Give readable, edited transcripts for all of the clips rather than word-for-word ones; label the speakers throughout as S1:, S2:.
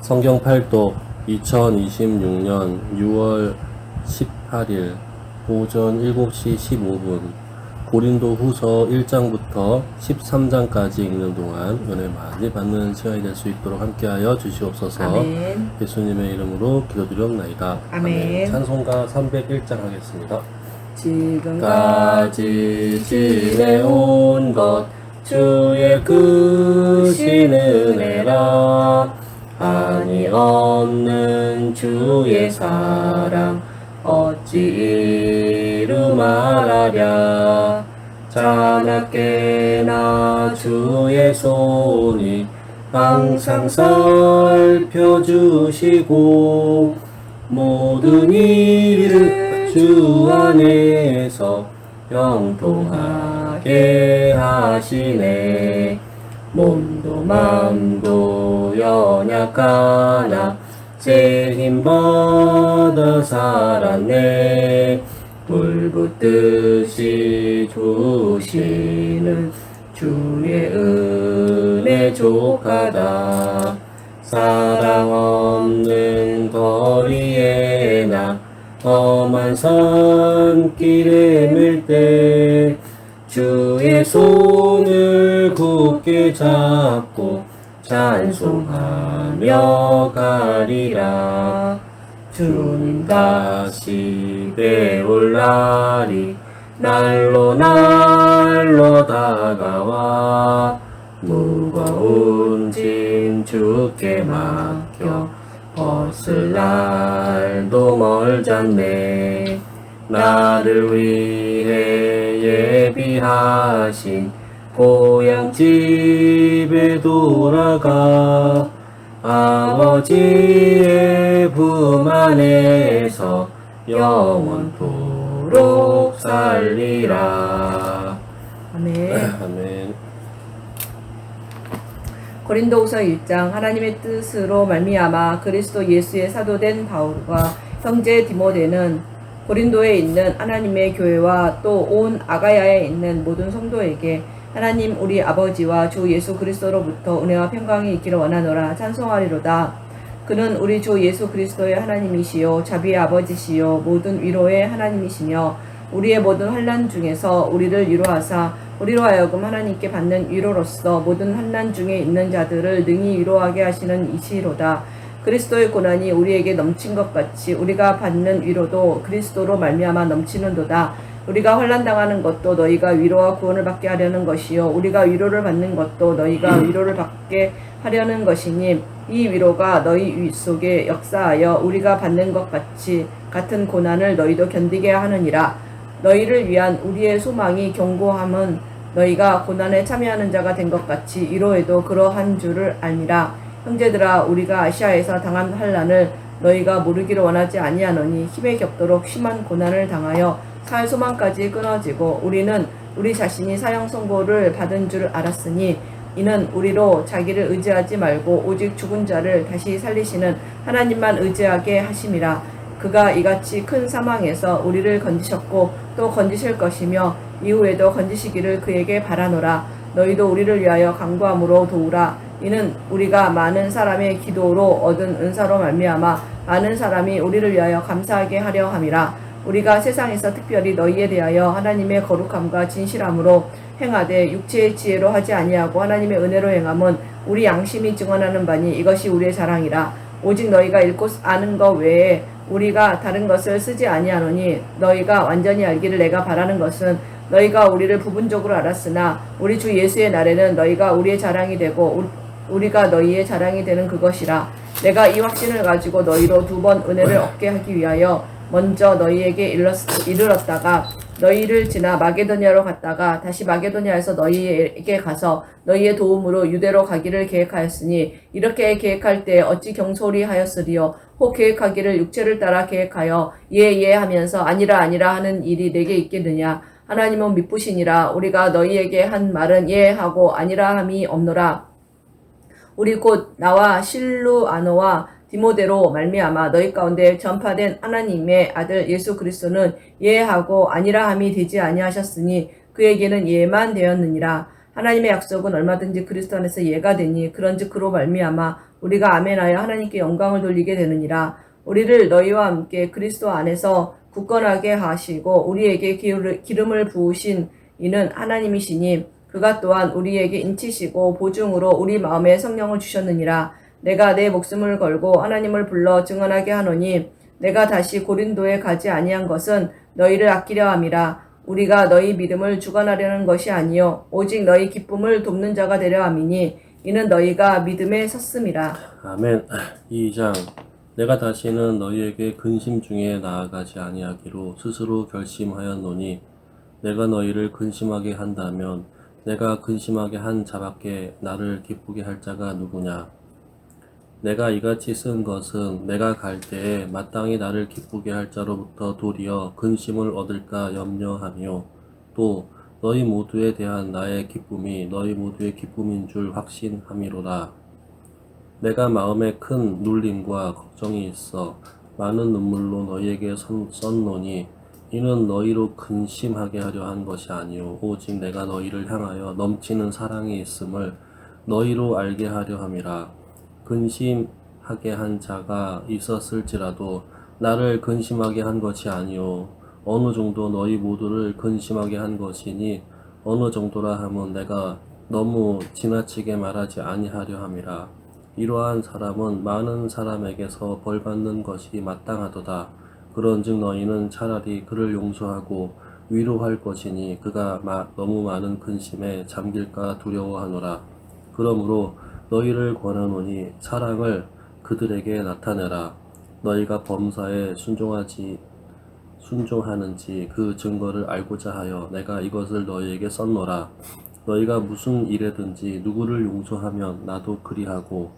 S1: 성경 팔독 2026년 6월 18일 오전 7시 15분 고린도 후서 1장부터 13장까지 읽는 동안 은혜 많이 받는 시간이 될 수 있도록 함께하여 주시옵소서.
S2: 아멘.
S1: 예수님의 이름으로 기도드리옵나이다.
S2: 아멘.
S1: 찬송가 301장 하겠습니다.
S2: 지금까지 지내온 것 주의 크신 은혜라. 한이 없는 주의 사랑 어찌 이루 말하랴. 자나깨나 주의 손이 항상 살펴주시고 모든 일을 주 안에서 영통하게 하시네. 몸도 맘도 연약하나 제 힘받아 살았네. 불붙듯이 주시는 주의 은혜 족하다. 사랑 없는 거리에 나 험한 산길에 밀 때 주의 손을 굳게 잡고 찬송하며 가리라. 주님 다시 배울 날이 날로 다가와 무거운 짐 주께 맡겨 벗을 날도 멀잖네. 나를 위해 예비하신 고향 집에 돌아가 아버지의 품 안에서 영원토록 살리라. 아멘.
S1: 아멘.
S2: 고린도후서 1장. 하나님의 뜻으로 말미암아 그리스도 예수의 사도된 바울과 형제 디모데는 고린도에 있는 하나님의 교회와 또 온 아가야에 있는 모든 성도에게 하나님 우리 아버지와 주 예수 그리스도로부터 은혜와 평강이 있기를 원하노라. 찬송하리로다. 그는 우리 주 예수 그리스도의 하나님이시요 자비의 아버지시요 모든 위로의 하나님이시며 우리의 모든 환난 중에서 우리를 위로하사 우리로 하여금 하나님께 받는 위로로서 모든 환난 중에 있는 자들을 능히 위로하게 하시는 이시로다. 그리스도의 고난이 우리에게 넘친 것 같이 우리가 받는 위로도 그리스도로 말미암아 넘치는도다. 우리가 환난당하는 것도 너희가 위로와 구원을 받게 하려는 것이요 우리가 위로를 받는 것도 너희가 위로를 받게 하려는 것이니 이 위로가 너희 속에 역사하여 우리가 받는 것 같이 같은 고난을 너희도 견디게 하느니라. 너희를 위한 우리의 소망이 견고함은 너희가 고난에 참여하는 자가 된 것 같이 위로에도 그러한 줄을 알미라. 형제들아, 우리가 아시아에서 당한 환난을 너희가 모르기를 원하지 아니하노니 힘에 겹도록 심한 고난을 당하여 살 소망까지 끊어지고 우리는 우리 자신이 사형 선고를 받은 줄 알았으니 이는 우리로 자기를 의지하지 말고 오직 죽은 자를 다시 살리시는 하나님만 의지하게 하심이라. 그가 이같이 큰 사망에서 우리를 건지셨고 또 건지실 것이며 이후에도 건지시기를 그에게 바라노라. 너희도 우리를 위하여 간구함으로 도우라. 이는 우리가 많은 사람의 기도로 얻은 은사로 말미암아 많은 사람이 우리를 위하여 감사하게 하려 함이라. 우리가 세상에서 특별히 너희에 대하여 하나님의 거룩함과 진실함으로 행하되 육체의 지혜로 하지 아니하고 하나님의 은혜로 행함은 우리 양심이 증언하는 바니 이것이 우리의 자랑이라. 오직 너희가 읽고 아는 것 외에 우리가 다른 것을 쓰지 아니하노니 너희가 완전히 알기를 내가 바라는 것은 너희가 우리를 부분적으로 알았으나 우리 주 예수의 날에는 너희가 우리의 자랑이 되고 우리가 너희의 자랑이 되는 그것이라. 내가 이 확신을 가지고 너희로 2번 은혜를 얻게 하기 위하여 먼저 너희에게 이르렀다가 너희를 지나 마게도냐로 갔다가 다시 마게도냐에서 너희에게 가서 너희의 도움으로 유대로 가기를 계획하였으니 이렇게 계획할 때 어찌 경솔히 하였으리요. 혹 계획하기를 육체를 따라 계획하여 예 하면서 아니라 하는 일이 내게 있겠느냐. 하나님은 미쁘시니라. 우리가 너희에게 한 말은 예 하고 아니라 함이 없노라. 우리 곧 나와 실루아노와 디모데로 말미암아 너희 가운데 전파된 하나님의 아들 예수 그리스도는 예하고 아니라함이 되지 아니하셨으니 그에게는 예만 되었느니라. 하나님의 약속은 얼마든지 그리스도 안에서 예가 되니 그런즉 그로 말미암아 우리가 아멘하여 하나님께 영광을 돌리게 되느니라. 우리를 너희와 함께 그리스도 안에서 굳건하게 하시고 우리에게 기름을 부으신 이는 하나님이시니 그가 또한 우리에게 인치시고 보증으로 우리 마음에 성령을 주셨느니라. 내가 내 목숨을 걸고 하나님을 불러 증언하게 하노니 내가 다시 고린도에 가지 아니한 것은 너희를 아끼려 함이라. 우리가 너희 믿음을 주관하려는 것이 아니요 오직 너희 기쁨을 돕는 자가 되려 함이니 이는 너희가 믿음에 섰음이라.
S1: 아멘. 2장 내가 다시는 너희에게 근심 중에 나아가지 아니하기로 스스로 결심하였노니 내가 너희를 근심하게 한다면 내가 근심하게 한 자밖에 나를 기쁘게 할 자가 누구냐. 내가 이같이 쓴 것은 내가 갈 때에 마땅히 나를 기쁘게 할 자로부터 도리어 근심을 얻을까 염려하며 또 너희 모두에 대한 나의 기쁨이 너희 모두의 기쁨인 줄 확신함이로라. 내가 마음에 큰 눌림과 걱정이 있어 많은 눈물로 너희에게 썼노니 이는 너희로 근심하게 하려 한 것이 아니요 오직 내가 너희를 향하여 넘치는 사랑이 있음을 너희로 알게 하려 함이라. 근심하게 한 자가 있었을지라도 나를 근심하게 한 것이 아니요 어느 정도 너희 모두를 근심하게 한 것이니 어느 정도라 함은 내가 너무 지나치게 말하지 아니하려 함이라. 이러한 사람은 많은 사람에게서 벌받는 것이 마땅하도다. 그런즉 너희는 차라리 그를 용서하고 위로할 것이니 그가 너무 많은 근심에 잠길까 두려워하노라. 그러므로 너희를 권하노니 사랑을 그들에게 나타내라. 너희가 범사에 순종하는지 그 증거를 알고자 하여 내가 이것을 너희에게 썼노라. 너희가 무슨 일에든지 누구를 용서하면 나도 그리하고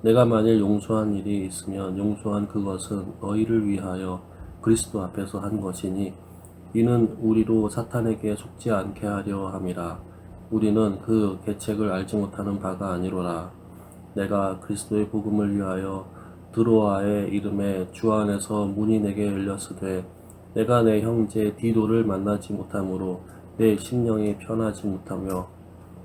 S1: 내가 만일 용서한 일이 있으면 용서한 그것은 너희를 위하여 그리스도 앞에서 한 것이니 이는 우리로 사탄에게 속지 않게 하려 함이라. 우리는 그 계책을 알지 못하는 바가 아니로라. 내가 그리스도의 복음을 위하여 드로아의 이름에 주 안에서 문이 내게 열렸으되 내가 내 형제 디도를 만나지 못하므로 내 심령이 편하지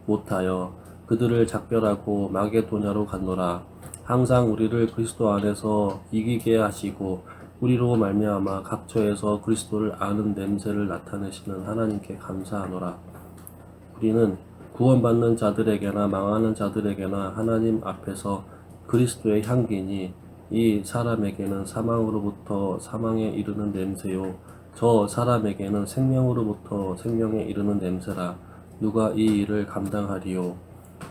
S1: 못하여 그들을 작별하고 마게도냐로 갔노라. 항상 우리를 그리스도 안에서 이기게 하시고 우리로 말미암아 각처에서 그리스도를 아는 냄새를 나타내시는 하나님께 감사하노라. 우리는 구원받는 자들에게나 망하는 자들에게나 하나님 앞에서 그리스도의 향기니 이 사람에게는 사망으로부터 사망에 이르는 냄새요 저 사람에게는 생명으로부터 생명에 이르는 냄새라. 누가 이 일을 감당하리요.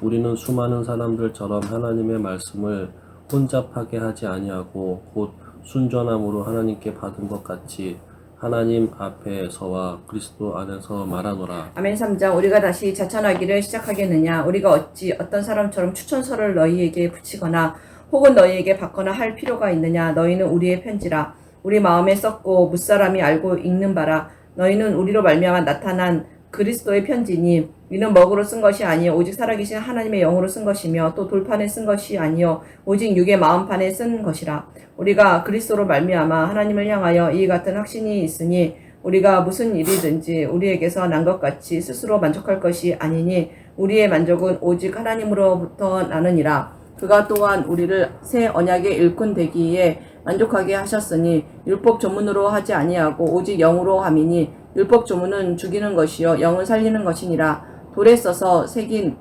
S1: 우리는 수많은 사람들처럼 하나님의 말씀을 혼잡하게 하지 아니하고 곧 순전함으로 하나님께 받은 것 같이 하나님 앞에서와 그리스도 안에서 말하노라.
S2: 아멘. 3장 우리가 다시 자천하기를 시작하겠느냐. 우리가 어찌 어떤 사람처럼 추천서를 너희에게 붙이거나 혹은 너희에게 받거나 할 필요가 있느냐. 너희는 우리의 편지라. 우리 마음에 썼고 무사람이 알고 읽는 바라. 너희는 우리로 말미암아 나타난 그리스도의 편지니 이는 먹으로 쓴 것이 아니요 오직 살아계신 하나님의 영으로 쓴 것이며 또 돌판에 쓴 것이 아니요 오직 육의 마음판에 쓴 것이라. 우리가 그리스도로 말미암아 하나님을 향하여 이 같은 확신이 있으니 우리가 무슨 일이든지 우리에게서 난 것 같이 스스로 만족할 것이 아니니 우리의 만족은 오직 하나님으로부터 나느니라. 그가 또한 우리를 새 언약의 일꾼 되기에 만족하게 하셨으니 율법 조문으로 하지 아니하고 오직 영으로 함이니 율법 조문은 죽이는 것이요 영은 살리는 것이니라. 돌에 써서 새긴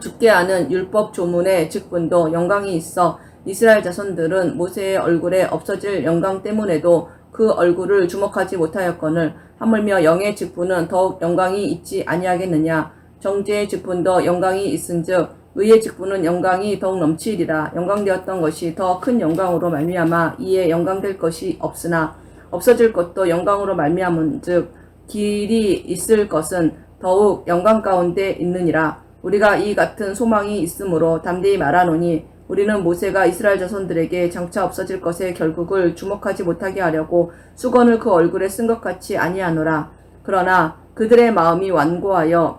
S2: 죽게 하는 율법 조문의 직분도 영광이 있어 이스라엘 자손들은 모세의 얼굴에 없어질 영광 때문에도 그 얼굴을 주목하지 못하였거늘 하물며 영의 직분은 더욱 영광이 있지 아니하겠느냐. 정죄의 직분도 영광이 있은즉 의의 직분은 영광이 더욱 넘치리라. 영광되었던 것이 더 큰 영광으로 말미암아 이에 영광될 것이 없으나 없어질 것도 영광으로 말미암은즉 길이 있을 것은 더욱 영광 가운데 있느니라. 우리가 이 같은 소망이 있으므로 담대히 말하노니 우리는 모세가 이스라엘 자손들에게 장차 없어질 것의 결국을 주목하지 못하게 하려고 수건을 그 얼굴에 쓴 것 같이 아니하노라. 그러나 그들의 마음이 완고하여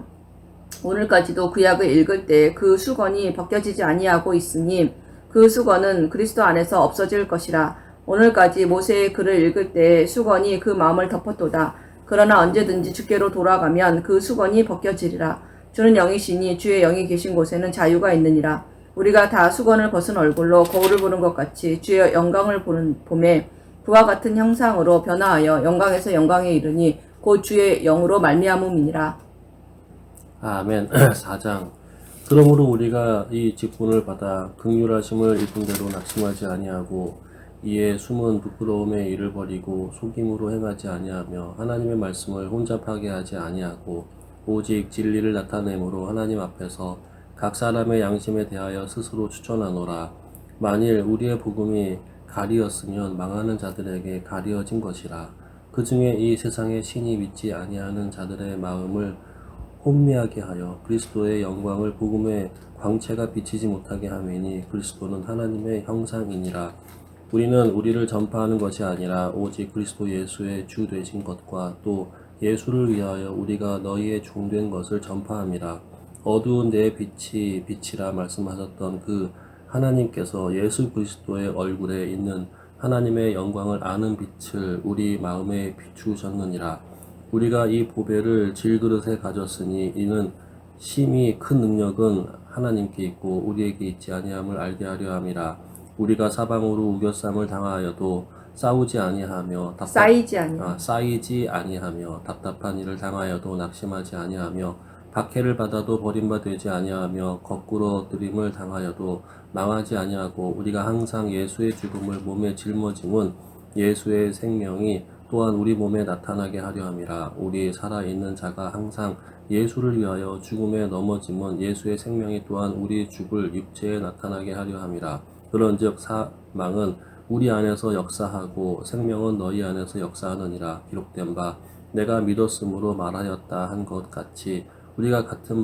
S2: 오늘까지도 구약을 읽을 때 그 수건이 벗겨지지 아니하고 있으니 그 수건은 그리스도 안에서 없어질 것이라. 오늘까지 모세의 글을 읽을 때 수건이 그 마음을 덮었도다. 그러나 언제든지 주께로 돌아가면 그 수건이 벗겨지리라. 주는 영이시니 주의 영이 계신 곳에는 자유가 있느니라. 우리가 다 수건을 벗은 얼굴로 거울을 보는 것 같이 주의 영광을 봄에 그와 같은 형상으로 변화하여 영광에서 영광에 이르니 곧 주의 영으로 말미암음이니라.
S1: 아멘. 4장. 그러므로 우리가 이 직분을 받아 긍휼하심을 입은 대로 낙심하지 아니하고 이에 숨은 부끄러움의 일을 버리고 속임으로 행하지 아니하며 하나님의 말씀을 혼잡하게 하지 아니하고 오직 진리를 나타내므로 하나님 앞에서 각 사람의 양심에 대하여 스스로 추천하노라. 만일 우리의 복음이 가리었으면 망하는 자들에게 가리어진 것이라. 그 중에 이 세상의 신이 믿지 아니하는 자들의 마음을 혼미하게 하여 그리스도의 영광을 복음의 광채가 비치지 못하게 하매니 그리스도는 하나님의 형상이니라. 우리는 우리를 전파하는 것이 아니라 오직 그리스도 예수의 주 되신 것과 또 예수를 위하여 우리가 너희의 종된 것을 전파함이라. 어두운 내 빛이 빛이라 말씀하셨던 그 하나님께서 예수 그리스도의 얼굴에 있는 하나님의 영광을 아는 빛을 우리 마음에 비추셨느니라. 우리가 이 보배를 질그릇에 가졌으니 이는 심히 큰 능력은 하나님께 있고 우리에게 있지 아니함을 알게 하려 함이라. 우리가 사방으로 우겨쌈을 당하여도 쌓이지 아니하며 답답한 일을 당하여도 낙심하지 아니하며 박해를 받아도 버림받지 아니하며 거꾸로 들임을 당하여도 망하지 아니하고 우리가 항상 예수의 죽음을 몸에 짊어짐은 예수의 생명이 또한 우리 몸에 나타나게 하려 함이라. 우리 살아있는 자가 항상 예수를 위하여 죽음에 넘어짐은 예수의 생명이 또한 우리 죽을 육체에 나타나게 하려 함이라. 그런즉 사망은 우리 안에서 역사하고 생명은 너희 안에서 역사하느니라. 기록된 바 내가 믿었으므로 말하였다 한 것 같이 우리가 같은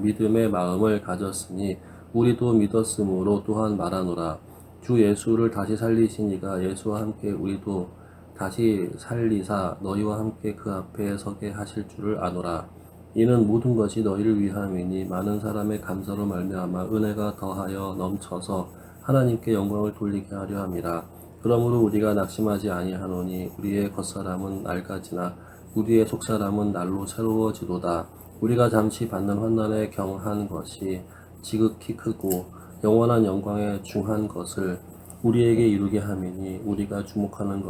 S1: 믿음의 마음을 가졌으니 우리도 믿었으므로 또한 말하노라. 주 예수를 다시 살리신 이가 예수와 함께 우리도 다시 살리사 너희와 함께 그 앞에 서게 하실 줄을 아노라. 이는 모든 것이 너희를 위함이니 많은 사람의 감사로 말미암아 은혜가 더하여 넘쳐서 하나님께 영광을 돌리게 하려 함이라. 그러므로 우리가 낙심하지 아니하노니 우리의 겉사람은 낡아지나 우리의 속사람은 날로 새로워지도다. 우리가 잠시 받는 환난에 경한 것이 지극히 크고 영원한 영광에 중한 것을 우리에게 이루게 함이니 우리가 주목하는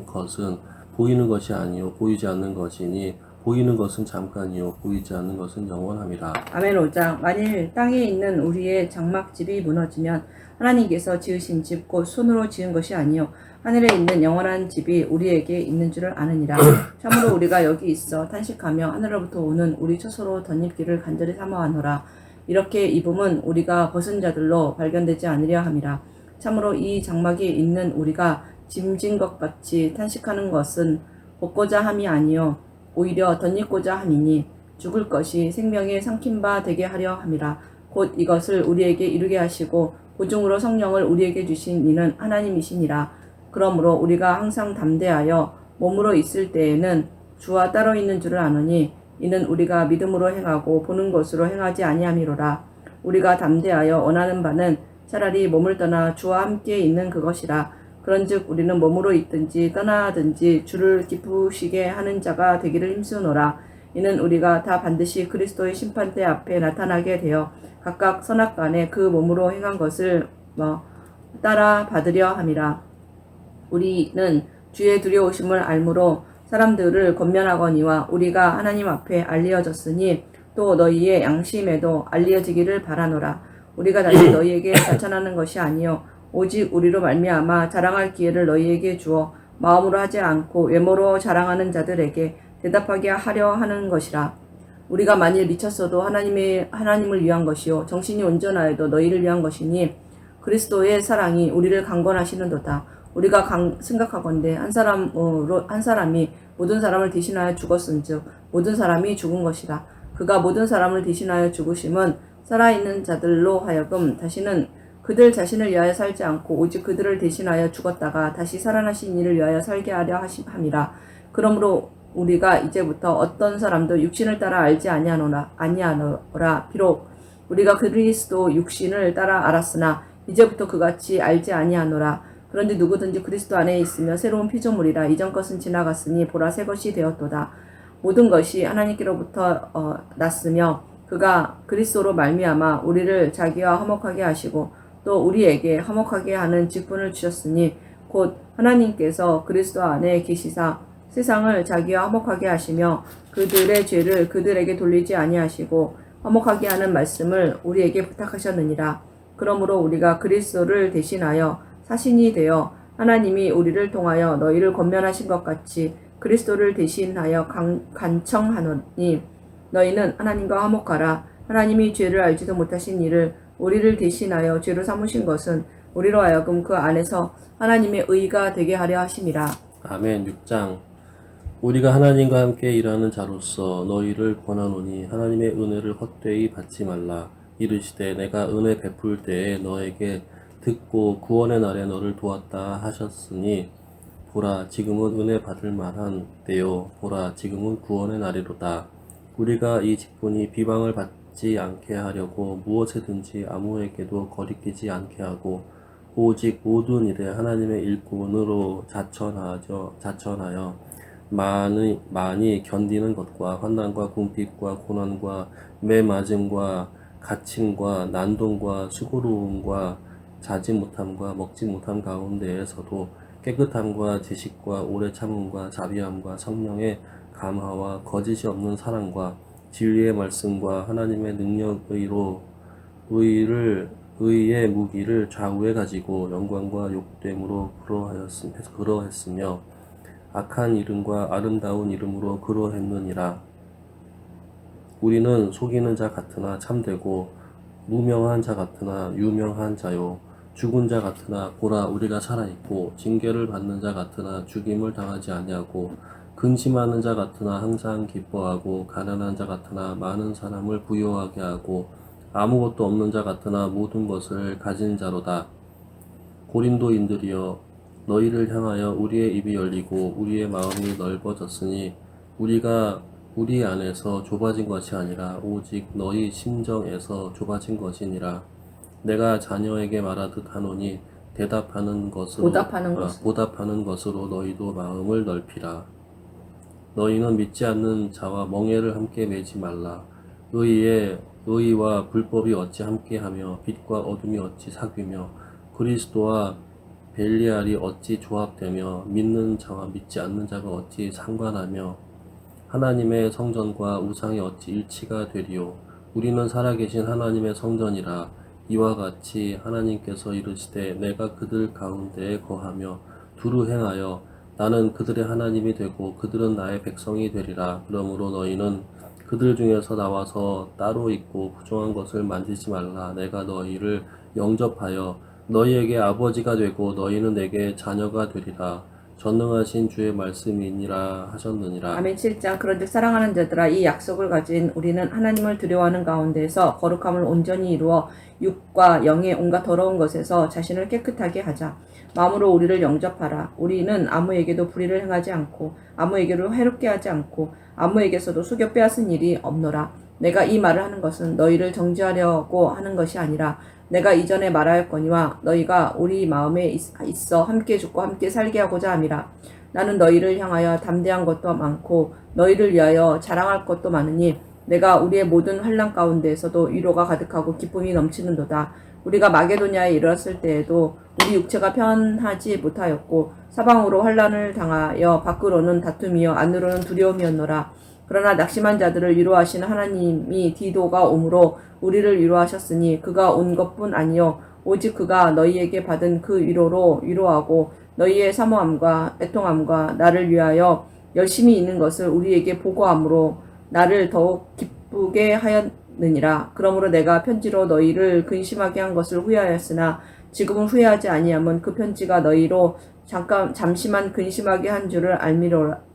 S1: 것은 보이는 것이 아니요 보이지 않는 것이니 보이는 것은 잠깐이요 보이지 않는 것은 영원함이라.
S2: 아멘. 5장. 만일 땅에 있는 우리의 장막집이 무너지면 하나님께서 지으신 집 곧 손으로 지은 것이 아니요 하늘에 있는 영원한 집이 우리에게 있는 줄을 아느니라. 참으로 우리가 여기 있어 탄식하며 하늘로부터 오는 우리 처소로 덧입기를 간절히 사모하노라. 이렇게 입음은 우리가 벗은 자들로 발견되지 않으려 함이라. 참으로 이 장막이 있는 우리가 짐진 것 같이 탄식하는 것은 벗고자 함이 아니요 오히려 덧입고자 함이니 죽을 것이 생명의 삼킨 바 되게 하려 함이라. 곧 이것을 우리에게 이루게 하시고 보증으로 성령을 우리에게 주신 이는 하나님이시니라. 그러므로 우리가 항상 담대하여 몸으로 있을 때에는 주와 따로 있는 줄을 아노니 이는 우리가 믿음으로 행하고 보는 것으로 행하지 아니함이로라. 우리가 담대하여 원하는 바는 차라리 몸을 떠나 주와 함께 있는 그것이라. 그런즉 우리는 몸으로 있든지 떠나든지 주를 기쁘시게 하는 자가 되기를 힘쓰노라. 이는 우리가 다 반드시 그리스도의 심판대 앞에 나타나게 되어 각각 선악간에 그 몸으로 행한 것을 따라 받으려 함이라. 우리는 주의 두려우심을 알므로 사람들을 권면하거니와 우리가 하나님 앞에 알리어졌으니 또 너희의 양심에도 알리어지기를 바라노라. 우리가 다시 너희에게 자천하는 것이 아니요 오직 우리로 말미암아 자랑할 기회를 너희에게 주어 마음으로 하지 않고 외모로 자랑하는 자들에게 대답하게 하려 하는 것이라. 우리가 만일 미쳤어도 하나님을 위한 것이요 정신이 온전하여도 너희를 위한 것이니 그리스도의 사랑이 우리를 강권하시는도다. 우리가 생각하건대 한 사람이 모든 사람을 대신하여 죽었은즉 모든 사람이 죽은 것이라. 그가 모든 사람을 대신하여 죽으심은 살아있는 자들로 하여금 다시는 그들 자신을 위하여 살지 않고 오직 그들을 대신하여 죽었다가 다시 살아나신 이를 위하여 살게 하려 함이라. 그러므로 우리가 이제부터 어떤 사람도 육신을 따라 알지 아니하노라. 비록 우리가 그리스도 육신을 따라 알았으나 이제부터 그같이 알지 아니하노라. 그런데 누구든지 그리스도 안에 있으며 새로운 피조물이라. 이전 것은 지나갔으니 보라 새 것이 되었도다. 모든 것이 하나님께로부터 났으며 그가 그리스도로 말미암아 우리를 자기와 화목하게 하시고 또 우리에게 화목하게 하는 직분을 주셨으니 곧 하나님께서 그리스도 안에 계시사 세상을 자기와 화목하게 하시며 그들의 죄를 그들에게 돌리지 아니하시고 화목하게 하는 말씀을 우리에게 부탁하셨느니라. 그러므로 우리가 그리스도를 대신하여 사신이 되어 하나님이 우리를 통하여 너희를 권면하신 것 같이 그리스도를 대신하여 간청하노니 너희는 하나님과 화목하라. 하나님이 죄를 알지도 못하신 이를 우리를 대신하여 죄로 삼으신 것은 우리로 하여금 그 안에서 하나님의 의가 되게 하려 하심이라.
S1: 아멘. 6장. 우리가 하나님과 함께 일하는 자로서 너희를 권하노니 하나님의 은혜를 헛되이 받지 말라. 이르시되 내가 은혜 베풀 때에 너에게 듣고 구원의 날에 너를 도왔다 하셨으니 보라 지금은 은혜 받을 만한 때요 보라 지금은 구원의 날이로다. 우리가 이 직분이 비방을 받지 않게 하려고 무엇에든지 아무에게도 거리끼지 않게 하고 오직 모든 일에 하나님의 일꾼으로 자천하여 많이 견디는 것과 환난과 궁핍과 고난과 매맞음과 갇힘과 난동과 수고로움과 자지 못함과 먹지 못함 가운데에서도 깨끗함과 지식과 오래 참음과 자비함과 성령의 감화와 거짓이 없는 사랑과 진리의 말씀과 하나님의 의의 무기를 좌우에 가지고 영광과 욕됨으로 그러했으며 악한 이름과 아름다운 이름으로 그러했느니라. 우리는 속이는 자 같으나 참되고 무명한 자 같으나 유명한 자요 죽은 자 같으나 보라 우리가 살아있고 징계를 받는 자 같으나 죽임을 당하지 아니하고 근심하는 자 같으나 항상 기뻐하고 가난한 자 같으나 많은 사람을 부유하게 하고 아무것도 없는 자 같으나 모든 것을 가진 자로다. 고린도인들이여 너희를 향하여 우리의 입이 열리고 우리의 마음이 넓어졌으니 우리가 우리 안에서 좁아진 것이 아니라 오직 너희 심정에서 좁아진 것이니라. 내가 자녀에게 말하듯 하노니 보답하는 것으로 너희도 마음을 넓히라. 너희는 믿지 않는 자와 멍에를 함께 매지 말라. 의와 불법이 어찌 함께하며 빛과 어둠이 어찌 사귀며 그리스도와 벨리알이 어찌 조합되며 믿는 자와 믿지 않는 자가 어찌 상관하며 하나님의 성전과 우상이 어찌 일치가 되리요. 우리는 살아계신 하나님의 성전이라. 이와 같이 하나님께서 이르시되 내가 그들 가운데에 거하며 두루 행하여 나는 그들의 하나님이 되고 그들은 나의 백성이 되리라. 그러므로 너희는 그들 중에서 나와서 따로 있고 부정한 것을 만지지 말라. 내가 너희를 영접하여 너희에게 아버지가 되고 너희는 내게 자녀가 되리라. 전능하신 주의 말씀이니라 하셨느니라.
S2: 아멘. 7장. 그런즉 사랑하는 자들아 이 약속을 가진 우리는 하나님을 두려워하는 가운데서 거룩함을 온전히 이루어 육과 영의 온갖 더러운 것에서 자신을 깨끗하게 하자. 마음으로 우리를 영접하라. 우리는 아무에게도 불의를 행하지 않고 아무에게도 해롭게 하지 않고 아무에게서도 속여 빼앗은 일이 없노라. 내가 이 말을 하는 것은 너희를 정죄하려고 하는 것이 아니라 내가 이전에 말하였거니와 너희가 우리 마음에 있어 함께 죽고 함께 살게 하고자 함이라. 나는 너희를 향하여 담대한 것도 많고 너희를 위하여 자랑할 것도 많으니 내가 우리의 모든 환난 가운데에서도 위로가 가득하고 기쁨이 넘치는도다. 우리가 마게도냐에 이르렀을 때에도 우리 육체가 편하지 못하였고 사방으로 환난을 당하여 밖으로는 다툼이요 안으로는 두려움이었노라. 그러나 낙심한 자들을 위로하시는 하나님이 디도가 오므로 우리를 위로하셨으니 그가 온 것뿐 아니요 오직 그가 너희에게 받은 그 위로로 위로하고 너희의 사모함과 애통함과 나를 위하여 열심히 있는 것을 우리에게 보고함으로 나를 더욱 기쁘게 하였느니라. 그러므로 내가 편지로 너희를 근심하게 한 것을 후회하였으나 지금은 후회하지 아니함은 그 편지가 너희로 잠시만 근심하게 한 줄을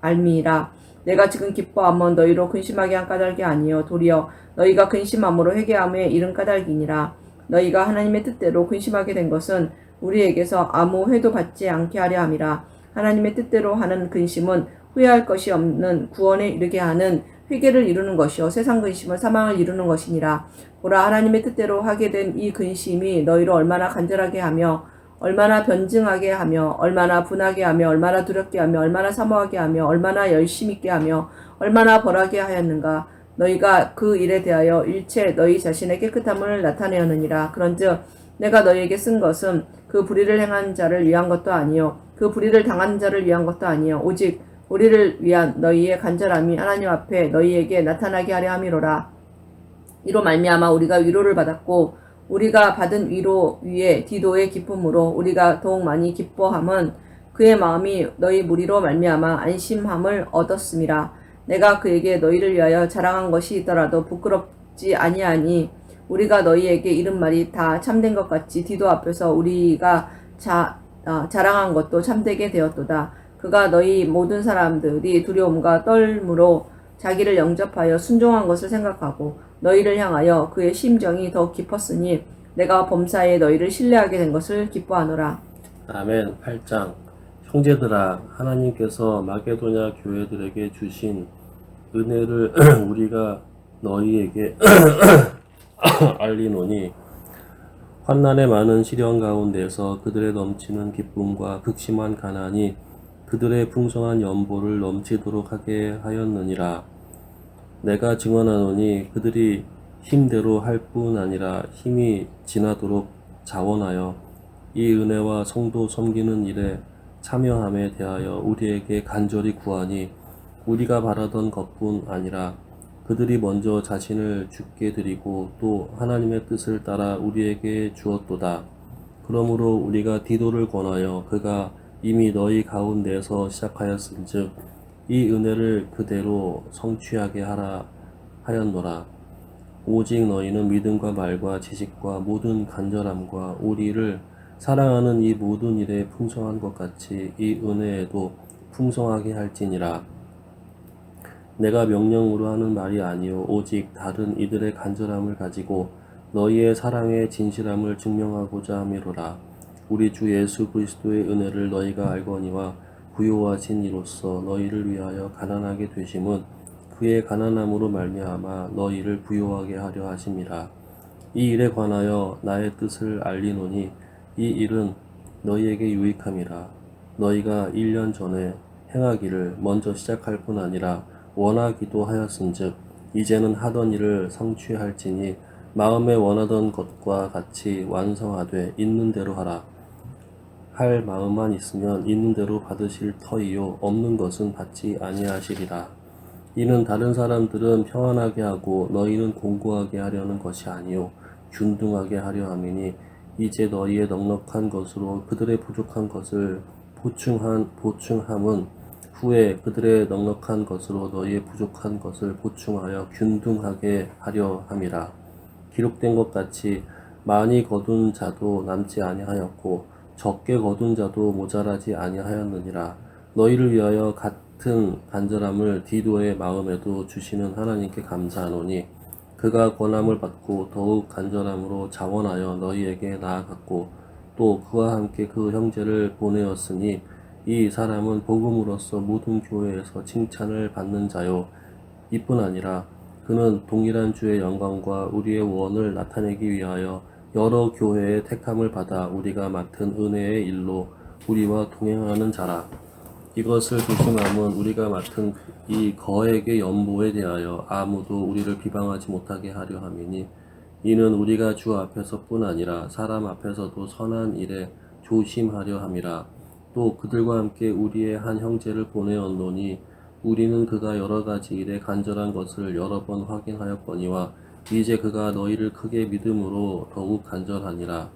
S2: 알미라. 내가 지금 기뻐함은 너희로 근심하게 한 까닭이 아니요 도리어 너희가 근심함으로 회개함에 이른 까닭이니라. 너희가 하나님의 뜻대로 근심하게 된 것은 우리에게서 아무 회도 받지 않게 하려 함이라. 하나님의 뜻대로 하는 근심은 후회할 것이 없는 구원에 이르게 하는 회개를 이루는 것이요 세상 근심은 사망을 이루는 것이니라. 보라 하나님의 뜻대로 하게 된 이 근심이 너희를 얼마나 간절하게 하며 얼마나 변증하게 하며 얼마나 분하게 하며 얼마나 두렵게 하며 얼마나 사모하게 하며 얼마나 열심 있게 하며 얼마나 벌하게 하였는가. 너희가 그 일에 대하여 일체 너희 자신의 깨끗함을 나타내었느니라. 그런즉 내가 너희에게 쓴 것은 그 불의를 행한 자를 위한 것도 아니요 그 불의를 당한 자를 위한 것도 아니요 오직 우리를 위한 너희의 간절함이 하나님 앞에 너희에게 나타나게 하려 함이로라. 이로 말미암아 우리가 위로를 받았고 우리가 받은 위로 위에 디도의 기쁨으로 우리가 더욱 많이 기뻐함은 그의 마음이 너희 무리로 말미암아 안심함을 얻었음이라. 내가 그에게 너희를 위하여 자랑한 것이 있더라도 부끄럽지 아니하니 우리가 너희에게 이른 말이 다 참된 것 같이 디도 앞에서 우리가 자랑한 것도 참되게 되었도다. 그가 너희 모든 사람들이 두려움과 떨므로 자기를 영접하여 순종한 것을 생각하고 너희를 향하여 그의 심정이 더 깊었으니 내가 범사에 너희를 신뢰하게 된 것을 기뻐하노라.
S1: 아멘. 8장. 형제들아, 하나님께서 마게도냐 교회들에게 주신 은혜를 우리가 너희에게 알리노니 환난의 많은 시련 가운데서 그들의 넘치는 기쁨과 극심한 가난이 그들의 풍성한 연보를 넘치도록 하게 하였느니라. 내가 증언하노니 그들이 힘대로 할 뿐 아니라 힘이 지나도록 자원하여 이 은혜와 성도 섬기는 일에 참여함에 대하여 우리에게 간절히 구하니 우리가 바라던 것뿐 아니라 그들이 먼저 자신을 주께 드리고 또 하나님의 뜻을 따라 우리에게 주었도다. 그러므로 우리가 디도를 권하여 그가 이미 너희 가운데서 시작하였은즉 이 은혜를 그대로 성취하게 하라 하였노라. 오직 너희는 믿음과 말과 지식과 모든 간절함과 우리를 사랑하는 이 모든 일에 풍성한 것 같이 이 은혜에도 풍성하게 할지니라. 내가 명령으로 하는 말이 아니요 오직 다른 이들의 간절함을 가지고 너희의 사랑의 진실함을 증명하고자 함이로라. 우리 주 예수 그리스도의 은혜를 너희가 알거니와 부요하신 이로써 너희를 위하여 가난하게 되심은 그의 가난함으로 말미암아 너희를 부요하게 하려 하심이라. 이 일에 관하여 나의 뜻을 알리노니 이 일은 너희에게 유익함이라. 너희가 1년 전에 행하기를 먼저 시작할 뿐 아니라 원하기도 하였은즉 이제는 하던 일을 성취할지니 마음에 원하던 것과 같이 완성하되 있는 대로 하라. 할 마음만 있으면 있는 대로 받으실 터이요 없는 것은 받지 아니하시리라. 이는 다른 사람들은 평안하게 하고 너희는 공고하게 하려는 것이 아니요 균등하게 하려 함이니 이제 너희의 넉넉한 것으로 그들의 부족한 것을 보충함은 후에 그들의 넉넉한 것으로 너희의 부족한 것을 보충하여 균등하게 하려 함이라. 기록된 것 같이 많이 거둔 자도 남지 아니하였고 적게 거둔 자도 모자라지 아니하였느니라. 너희를 위하여 같은 간절함을 디도의 마음에도 주시는 하나님께 감사하노니 그가 권함을 받고 더욱 간절함으로 자원하여 너희에게 나아갔고 또 그와 함께 그 형제를 보내었으니 이 사람은 복음으로써 모든 교회에서 칭찬을 받는 자요 이뿐 아니라 그는 동일한 주의 영광과 우리의 원을 나타내기 위하여 여러 교회의 택함을 받아 우리가 맡은 은혜의 일로 우리와 동행하는 자라. 이것을 조심함은 우리가 맡은 이 거액의 연보에 대하여 아무도 우리를 비방하지 못하게 하려 함이니 이는 우리가 주 앞에서뿐 아니라 사람 앞에서도 선한 일에 조심하려 함이라. 또 그들과 함께 우리의 한 형제를 보내었노니 우리는 그가 여러 가지 일에 간절한 것을 여러 번 확인하였거니와 이제 그가 너희를 크게 믿음으로 더욱 간절하니라.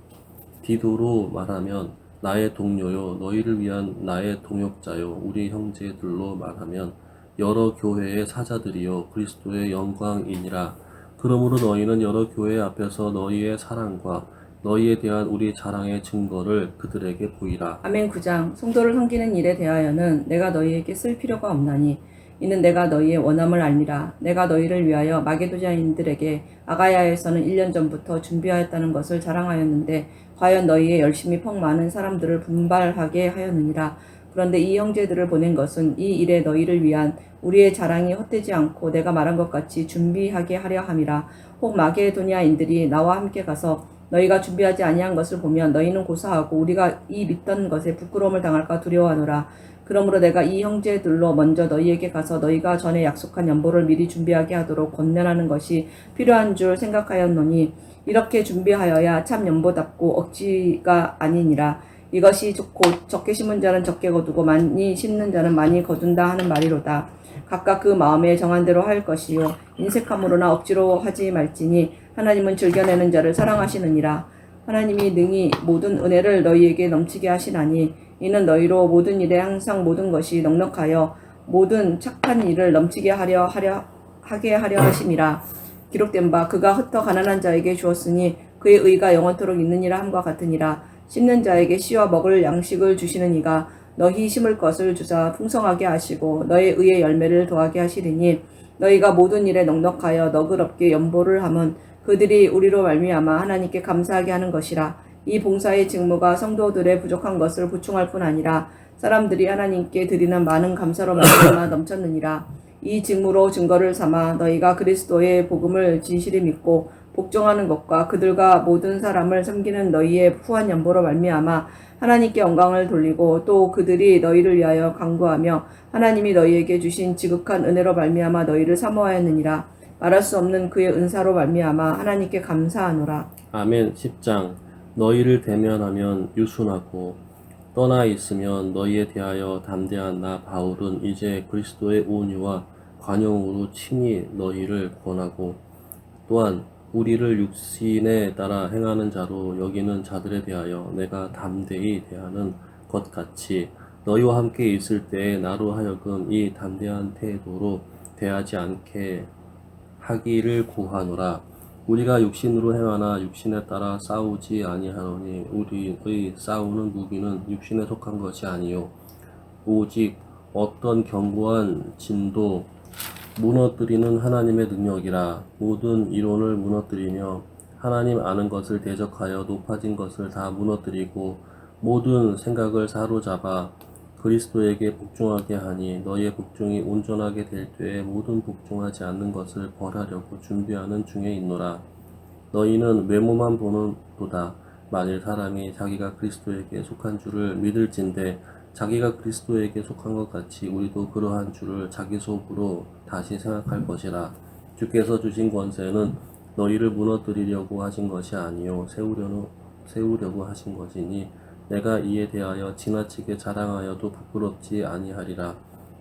S1: 디도로 말하면 나의 동료요 너희를 위한 나의 동역자요 우리 형제들로 말하면 여러 교회의 사자들이요 그리스도의 영광이니라. 그러므로 너희는 여러 교회 앞에서 너희의 사랑과 너희에 대한 우리 자랑의 증거를 그들에게 보이라.
S2: 아멘. 9장. 성도를 섬기는 일에 대하여는 내가 너희에게 쓸 필요가 없나니 이는 내가 너희의 원함을 알미라. 내가 너희를 위하여 마게도냐인들에게 아가야에서는 1년 전부터 준비하였다는 것을 자랑하였는데 과연 너희의 열심히 퍽 많은 사람들을 분발하게 하였느니라. 그런데 이 형제들을 보낸 것은 이 일에 너희를 위한 우리의 자랑이 헛되지 않고 내가 말한 것 같이 준비하게 하려 함이라. 혹 마게도냐인들이 나와 함께 가서 너희가 준비하지 아니한 것을 보면 너희는 고사하고 우리가 이 믿던 것에 부끄러움을 당할까 두려워하노라. 그러므로 내가 이 형제들로 먼저 너희에게 가서 너희가 전에 약속한 연보를 미리 준비하게 하도록 권면하는 것이 필요한 줄 생각하였노니 이렇게 준비하여야 참 연보답고 억지가 아니니라. 이것이 곧 적게 심은 자는 적게 거두고 많이 심는 자는 많이 거둔다 하는 말이로다. 각각 그 마음에 정한 대로 할 것이요 인색함으로나 억지로 하지 말지니 하나님은 즐겨내는 자를 사랑하시느니라. 하나님이 능히 모든 은혜를 너희에게 넘치게 하시나니 이는 너희로 모든 일에 항상 모든 것이 넉넉하여 모든 착한 일을 넘치게 하게 하려 하심이라. 기록된 바 그가 흩어 가난한 자에게 주었으니 그의 의가 영원토록 있느니라 함과 같으니라. 심는 자에게 씨와 먹을 양식을 주시는 이가 너희 심을 것을 주사 풍성하게 하시고 너의 의의 열매를 더하게 하시리니 너희가 모든 일에 넉넉하여 너그럽게 연보를 함은 그들이 우리로 말미암아 하나님께 감사하게 하는 것이라. 이 봉사의 직무가 성도들의 부족한 것을 보충할 뿐 아니라 사람들이 하나님께 드리는 많은 감사로 말미암아 넘쳤느니라. 이 직무로 증거를 삼아 너희가 그리스도의 복음을 진실히 믿고 복종하는 것과 그들과 모든 사람을 섬기는 너희의 후한 연보로 말미암아 하나님께 영광을 돌리고 또 그들이 너희를 위하여 간구하며 하나님이 너희에게 주신 지극한 은혜로 말미암아 너희를 사모하였느니라. 말할 수 없는 그의 은사로 말미암아 하나님께 감사하노라.
S1: 아멘. 10장. 너희를 대면하면 유순하고 떠나 있으면 너희에 대하여 담대한 나 바울은 이제 그리스도의 온유와 관용으로 친히 너희를 권하고 또한 우리를 육신에 따라 행하는 자로 여기는 자들에 대하여 내가 담대히 대하는 것 같이 너희와 함께 있을 때에 나로 하여금 이 담대한 태도로 대하지 않게 하기를 구하노라. 우리가 육신으로 행하나 육신에 따라 싸우지 아니하노니 우리의 싸우는 무기는 육신에 속한 것이 아니요 오직 어떤 견고한 진도 무너뜨리는 하나님의 능력이라. 모든 이론을 무너뜨리며 하나님 아는 것을 대적하여 높아진 것을 다 무너뜨리고 모든 생각을 사로잡아 그리스도에게 복종하게 하니 너희의 복종이 온전하게 될 때에 모든 복종하지 않는 것을 벌하려고 준비하는 중에 있노라. 너희는 외모만 보는도다. 만일 사람이 자기가 그리스도에게 속한 줄을 믿을진대 자기가 그리스도에게 속한 것 같이 우리도 그러한 줄을 자기 속으로 다시 생각할 것이라. 주께서 주신 권세는 너희를 무너뜨리려고 하신 것이 아니요 세우려고 하신 것이니 내가 이에 대하여 지나치게 자랑하여도 부끄럽지 아니하리라.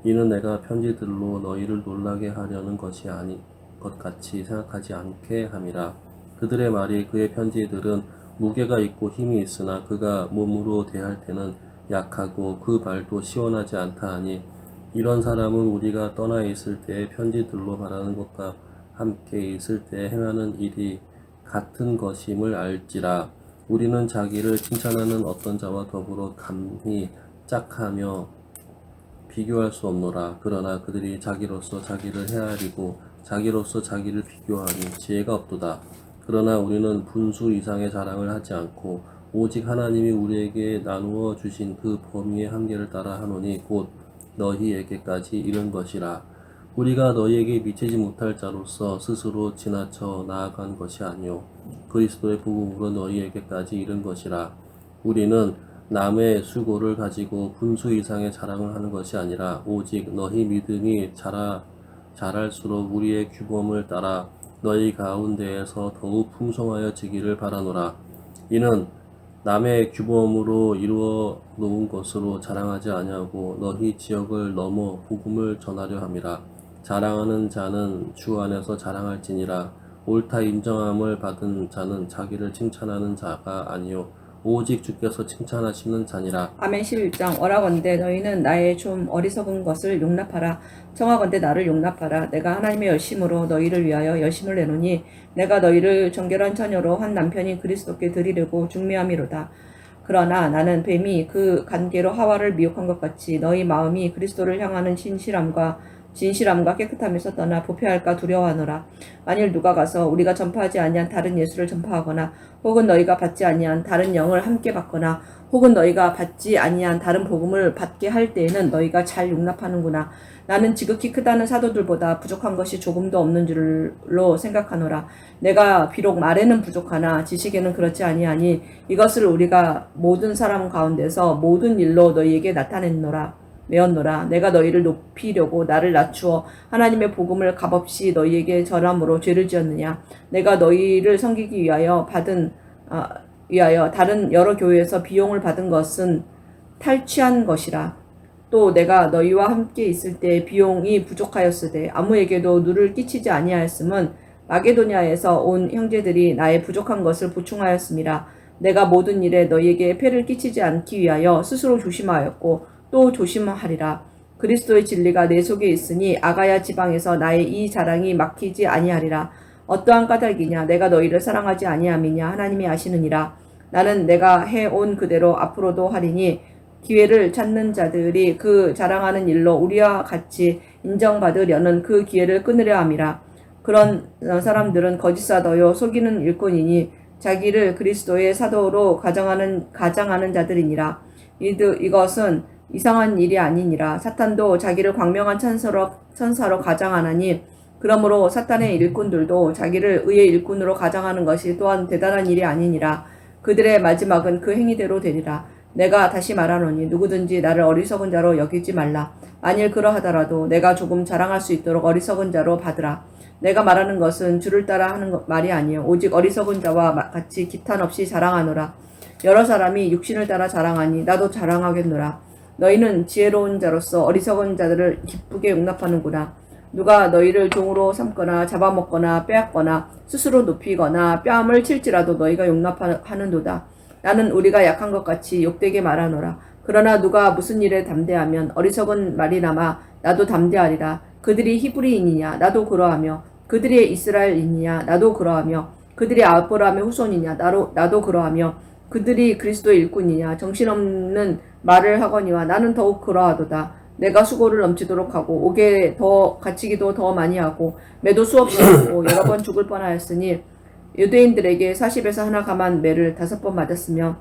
S1: 이는 내가 편지들로 너희를 놀라게 하려는 것이 아닌 것 같이 생각하지 않게 함이라. 그들의 말이 그의 편지들은 무게가 있고 힘이 있으나 그가 몸으로 대할 때는 약하고 그 말도 시원하지 않다 하니 이런 사람은 우리가 떠나 있을 때의 편지들로 말하는 것과 함께 있을 때 행하는 일이 같은 것임을 알지라. 우리는 자기를 칭찬하는 어떤 자와 더불어 감히 짝하며 비교할 수 없노라. 그러나 그들이 자기로서 자기를 헤아리고 자기로서 자기를 비교하니 지혜가 없도다. 그러나 우리는 분수 이상의 자랑을 하지 않고 오직 하나님이 우리에게 나누어 주신 그 범위의 한계를 따라 하노니 곧 너희에게까지 이른 것이라. 우리가 너희에게 미치지 못할 자로서 스스로 지나쳐 나아간 것이 아니요 그리스도의 복음으로 너희에게까지 이른 것이라. 우리는 남의 수고를 가지고 분수 이상의 자랑을 하는 것이 아니라 오직 너희 믿음이 자랄수록 우리의 규범을 따라 너희 가운데에서 더욱 풍성하여지기를 바라노라. 이는 남의 규범으로 이루어 놓은 것으로 자랑하지 아니하고 너희 지역을 넘어 복음을 전하려 함이라. 자랑하는 자는 주 안에서 자랑할지니라. 옳다 인정함을 받은 자는 자기를 칭찬하는 자가 아니요 오직 주께서 칭찬하시는 자니라.
S2: 아멘. 11장. 원하건대 너희는 나의 좀 어리석은 것을 용납하라. 청하건대 나를 용납하라. 내가 하나님의 열심으로 너희를 위하여 열심을 내노니 내가 너희를 정결한 처녀로 한 남편인 그리스도께 드리려고 중매함이로다. 그러나 나는 뱀이 그 관계로 하와를 미혹한 것 같이 너희 마음이 그리스도를 향하는 신실함과 진실함과 깨끗함에서 떠나 부패할까 두려워하노라. 만일 누가 가서 우리가 전파하지 아니한 다른 예수를 전파하거나 혹은 너희가 받지 아니한 다른 영을 함께 받거나 혹은 너희가 받지 아니한 다른 복음을 받게 할 때에는 너희가 잘 용납하는구나. 나는 지극히 크다는 사도들보다 부족한 것이 조금도 없는 줄로 생각하노라. 내가 비록 말에는 부족하나 지식에는 그렇지 아니하니 이것을 우리가 모든 사람 가운데서 모든 일로 너희에게 나타냈노라. 메었노라. 내가 너희를 높이려고 나를 낮추어 하나님의 복음을 값없이 너희에게 전함으로 죄를 지었느냐. 내가 너희를 섬기기 위하여 다른 여러 교회에서 비용을 받은 것은 탈취한 것이라. 또 내가 너희와 함께 있을 때 비용이 부족하였으되 아무에게도 누를 끼치지 아니하였음은 마게도냐에서 온 형제들이 나의 부족한 것을 보충하였음이라. 내가 모든 일에 너희에게 폐를 끼치지 않기 위하여 스스로 조심하였고 또 조심하리라. 그리스도의 진리가 내 속에 있으니 아가야 지방에서 나의 이 자랑이 막히지 아니하리라. 어떠한 까닭이냐 내가 너희를 사랑하지 아니함이냐 하나님이 아시느니라. 나는 내가 해온 그대로 앞으로도 하리니 기회를 찾는 자들이 그 자랑하는 일로 우리와 같이 인정받으려는 그 기회를 끊으려 함이라. 그런 사람들은 거짓 사도요 속이는 일꾼이니 자기를 그리스도의 사도로 가장하는 자들이니라. 이것은 이상한 일이 아니니라. 사탄도 자기를 광명한 천사로 가장하나니 그러므로 사탄의 일꾼들도 자기를 의의 일꾼으로 가장하는 것이 또한 대단한 일이 아니니라. 그들의 마지막은 그 행위대로 되리라. 내가 다시 말하노니 누구든지 나를 어리석은 자로 여기지 말라. 만일 그러하더라도 내가 조금 자랑할 수 있도록 어리석은 자로 받으라. 내가 말하는 것은 주를 따라 하는 말이 아니요 오직 어리석은 자와 같이 기탄 없이 자랑하노라. 여러 사람이 육신을 따라 자랑하니 나도 자랑하겠노라. 너희는 지혜로운 자로서 어리석은 자들을 기쁘게 용납하는구나. 누가 너희를 종으로 삼거나 잡아먹거나 빼앗거나 스스로 높이거나 뺨을 칠지라도 너희가 용납하는도다. 나는 우리가 약한 것 같이 욕되게 말하노라. 그러나 누가 무슨 일에 담대하면 어리석은 말이나마 나도 담대하리라. 그들이 히브리인이냐 나도 그러하며 그들이 이스라엘인이냐 나도 그러하며 그들이 아브라함의 후손이냐 나도 그러하며 그들이 그리스도의 일꾼이냐 정신없는 말을 하거니와 나는 더욱 그러하도다. 내가 수고를 넘치도록 하고 옥에 더 갇히기도 더 많이 하고 매도 수없이 하고 여러 번 죽을 뻔하였으니 유대인들에게 40에서 하나 감한 매를 5번 맞았으며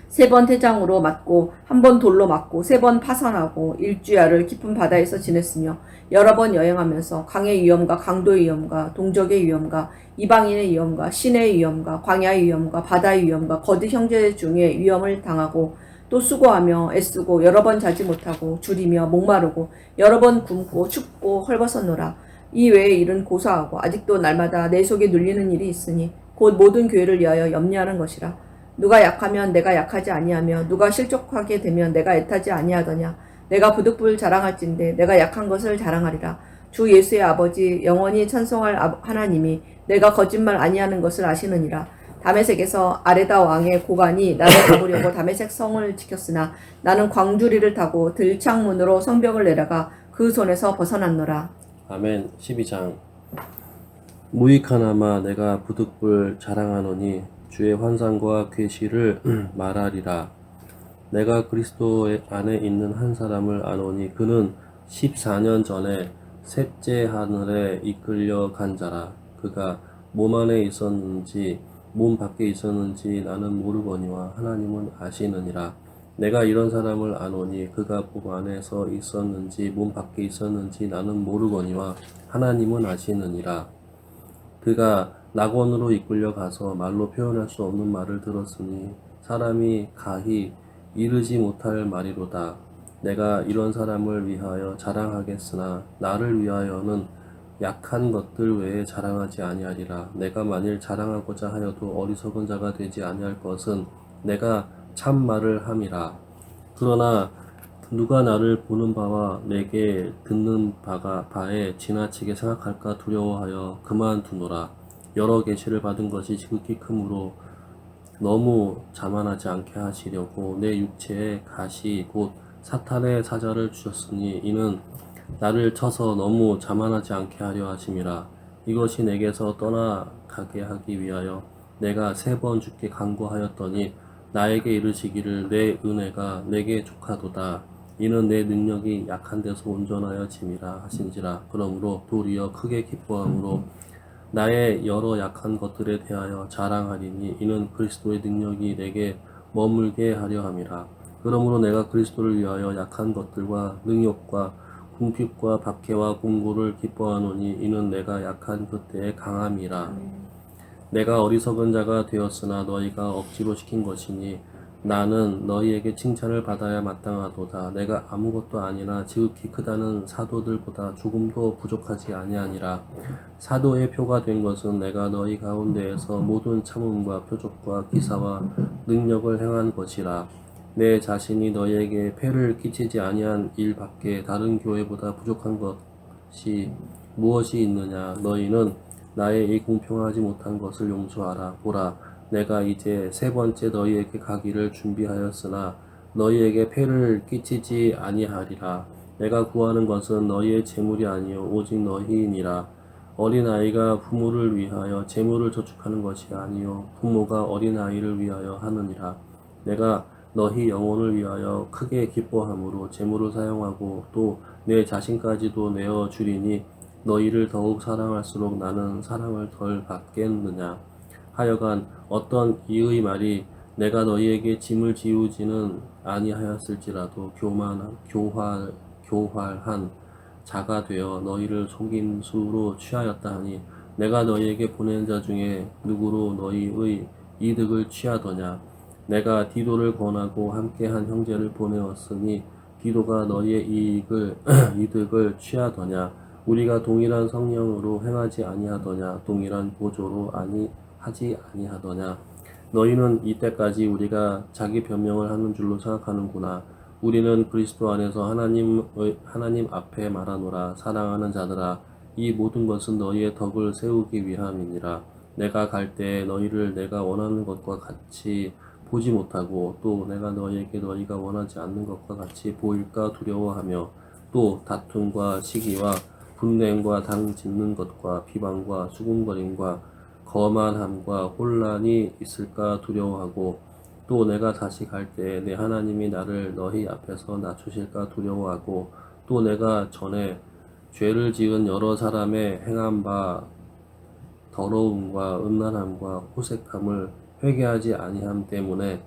S2: 3번 태장으로 맞고 1번 돌로 맞고 3번 파산하고 일주야를 깊은 바다에서 지냈으며 여러 번 여행하면서 강의 위험과 강도의 위험과 동족의 위험과 이방인의 위험과 신의 위험과 광야의 위험과 바다의 위험과 거듭 형제 중에 위험을 당하고 또 수고하며 애쓰고 여러 번 자지 못하고 줄이며 목마르고 여러 번 굶고 춥고 헐벗었노라. 이 외의 일은 고사하고 아직도 날마다 내 속에 눌리는 일이 있으니 곧 모든 교회를 위하여 염려하는 것이라. 누가 약하면 내가 약하지 아니하며 누가 실족하게 되면 내가 애타지 아니하더냐. 내가 부득불 자랑할진대 내가 약한 것을 자랑하리라. 주 예수의 아버지 영원히 찬송할 하나님이 내가 거짓말 아니하는 것을 아시느니라. 다메섹에서 아레다 왕의 고관이 나를 잡으려고 다메섹 성을 지켰으나 나는 광주리를 타고 들창문으로 성벽을 내려가 그 손에서 벗어났노라.
S1: 아멘. 12장. 무익하나마 내가 부득불 자랑하노니 주의 환상과 계시를 말하리라. 내가 그리스도 안에 있는 한 사람을 아노니 그는 14년 전에 셋째 하늘에 이끌려 간 자라. 그가 몸 안에 있었는지 몸 밖에 있었는지 나는 모르거니와 하나님은 아시느니라. 내가 이런 사람을 아노니 그가 몸 안에서 있었는지 몸 밖에 있었는지 나는 모르거니와 하나님은 아시느니라. 그가 낙원으로 이끌려 가서 말로 표현할 수 없는 말을 들었으니 사람이 가히 이르지 못할 말이로다. 내가 이런 사람을 위하여 자랑하겠으나 나를 위하여는 약한 것들 외에 자랑하지 아니하리라. 내가 만일 자랑하고자 하여도 어리석은 자가 되지 아니할 것은 내가 참말을 함이라. 그러나 누가 나를 보는 바와 내게 듣는 바에 지나치게 생각할까 두려워하여 그만두노라. 여러 계시를 받은 것이 지극히 크므로 너무 자만하지 않게 하시려고 내 육체에 가시 곧 사탄의 사자를 주셨으니 이는 나를 쳐서 너무 자만하지 않게 하려 하심이라. 이것이 내게서 떠나가게 하기 위하여 내가 3번 주께 간구하였더니 나에게 이르시기를 내 은혜가 내게 족하도다. 이는 내 능력이 약한 데서 온전하여 짐이라 하신지라. 그러므로 도리어 크게 기뻐함으로 나의 여러 약한 것들에 대하여 자랑하리니 이는 그리스도의 능력이 내게 머물게 하려 함이라. 그러므로 내가 그리스도를 위하여 약한 것들과 능욕과 궁핍과 박해와 공고를 기뻐하노니 이는 내가 약한 그때의 강함이라. 내가 어리석은 자가 되었으나 너희가 억지로 시킨 것이니 나는 너희에게 칭찬을 받아야 마땅하도다. 내가 아무것도 아니나 지극히 크다는 사도들보다 조금도 부족하지 아니하니라. 사도의 표가 된 것은 내가 너희 가운데에서 모든 참음과 표적과 기사와 능력을 행한 것이라. 내 자신이 너희에게 폐를 끼치지 아니한 일 밖에 다른 교회보다 부족한 것이 무엇이 있느냐. 너희는 나의 이 공평하지 못한 것을 용서하라. 보라, 내가 이제 세 번째 너희에게 가기를 준비하였으나 너희에게 폐를 끼치지 아니하리라. 내가 구하는 것은 너희의 재물이 아니요 오직 너희이니라. 어린아이가 부모를 위하여 재물을 저축하는 것이 아니요 부모가 어린아이를 위하여 하느니라. 내가 너희 영혼을 위하여 크게 기뻐함으로 재물을 사용하고 또 내 자신까지도 내어 주리니 너희를 더욱 사랑할수록 나는 사랑을 덜 받겠느냐. 하여간 어떤 이의 말이 내가 너희에게 짐을 지우지는 아니하였을지라도 교활한 자가 되어 너희를 속임수로 취하였다 하니 내가 너희에게 보낸 자 중에 누구로 너희의 이득을 취하더냐. 내가 디도를 권하고 함께한 형제를 보내었으니 디도가 너희의 이득을 취하더냐. 우리가 동일한 성령으로 행하지 아니하더냐. 동일한 보조로 하지 아니하더냐. 너희는 이때까지 우리가 자기 변명을 하는 줄로 생각하는구나. 우리는 그리스도 안에서 하나님 앞에 말하노라. 사랑하는 자들아, 이 모든 것은 너희의 덕을 세우기 위함이니라. 내가 갈 때에 너희를 내가 원하는 것과 같이 보지 못하고 또 내가 너희에게 너희가 원하지 않는 것과 같이 보일까 두려워하며 또 다툼과 시기와 분냉과 당 짓는 것과 비방과 수군거림과 거만함과 혼란이 있을까 두려워하고 또 내가 다시 갈 때에 내 하나님이 나를 너희 앞에서 낮추실까 두려워하고 또 내가 전에 죄를 지은 여러 사람의 행한 바 더러움과 음란함과 호색함을 회개하지 아니함 때문에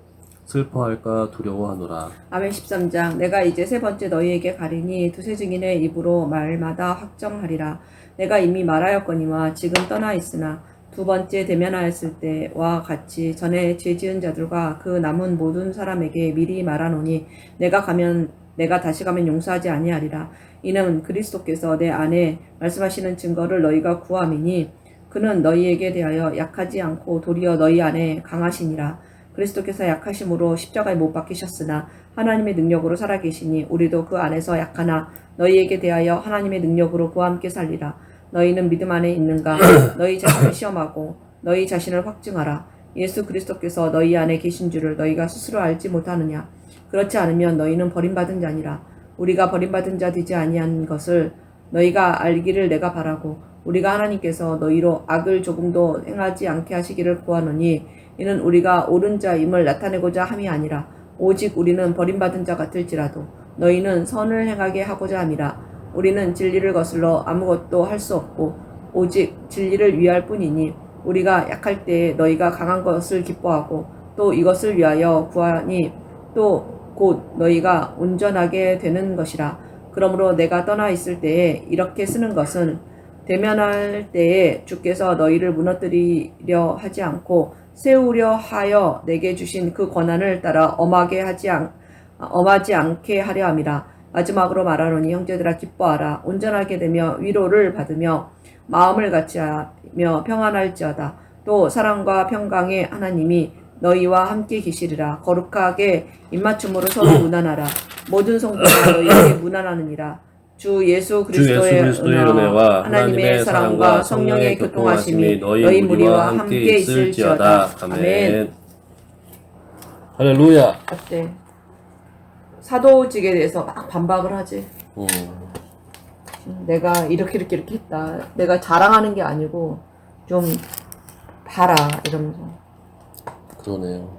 S1: 슬퍼할까 두려워하노라.
S2: 아멘. 13장. 내가 이제 세 번째 너희에게 가리니 두세 증인의 입으로 말마다 확정하리라. 내가 이미 말하였거니와 지금 떠나 있으나 두 번째 대면하였을 때와 같이 전에 죄 지은 자들과 그 남은 모든 사람에게 미리 말하노니 내가 다시 가면 용서하지 아니하리라. 이는 그리스도께서 내 안에 말씀하시는 증거를 너희가 구함이니 그는 너희에게 대하여 약하지 않고 도리어 너희 안에 강하시니라. 그리스도께서 약하심으로 십자가에 못 박히셨으나 하나님의 능력으로 살아계시니 우리도 그 안에서 약하나 너희에게 대하여 하나님의 능력으로 그와 함께 살리라. 너희는 믿음 안에 있는가? 너희 자신을 시험하고 너희 자신을 확증하라. 예수 그리스도께서 너희 안에 계신 줄을 너희가 스스로 알지 못하느냐? 그렇지 않으면 너희는 버림받은 자니라. 우리가 버림받은 자 되지 아니한 것을 너희가 알기를 내가 바라고 우리가 하나님께서 너희로 악을 조금도 행하지 않게 하시기를 구하노니 이는 우리가 옳은 자임을 나타내고자 함이 아니라 오직 우리는 버림받은 자 같을지라도 너희는 선을 행하게 하고자 함이라. 우리는 진리를 거슬러 아무것도 할 수 없고 오직 진리를 위할 뿐이니 우리가 약할 때에 너희가 강한 것을 기뻐하고 또 이것을 위하여 구하니 또 곧 너희가 온전하게 되는 것이라. 그러므로 내가 떠나 있을 때에 이렇게 쓰는 것은 대면할 때에 주께서 너희를 무너뜨리려 하지 않고 세우려 하여 내게 주신 그 권한을 따라 엄하지 않게 하려 함이라. 마지막으로 말하노니 형제들아 기뻐하라. 온전하게 되며 위로를 받으며 마음을 같이하며 평안할지어다. 또 사랑과 평강의 하나님이 너희와 함께 계시리라. 거룩하게 입맞춤으로 서로 무난하라. 모든 성도가 너희에게 무난하느니라. 주 예수 그리스도의 은혜와 하나님의 사랑과 성령의 교통하심이 너희 무리와 함께 있을지어다. 아멘.
S1: 할렐루야.
S2: 어때? 사도직에 대해서 막 반박을 하지. 내가 이렇게 했다. 내가 자랑하는 게 아니고 좀 봐라 이러면서.
S1: 그러네요.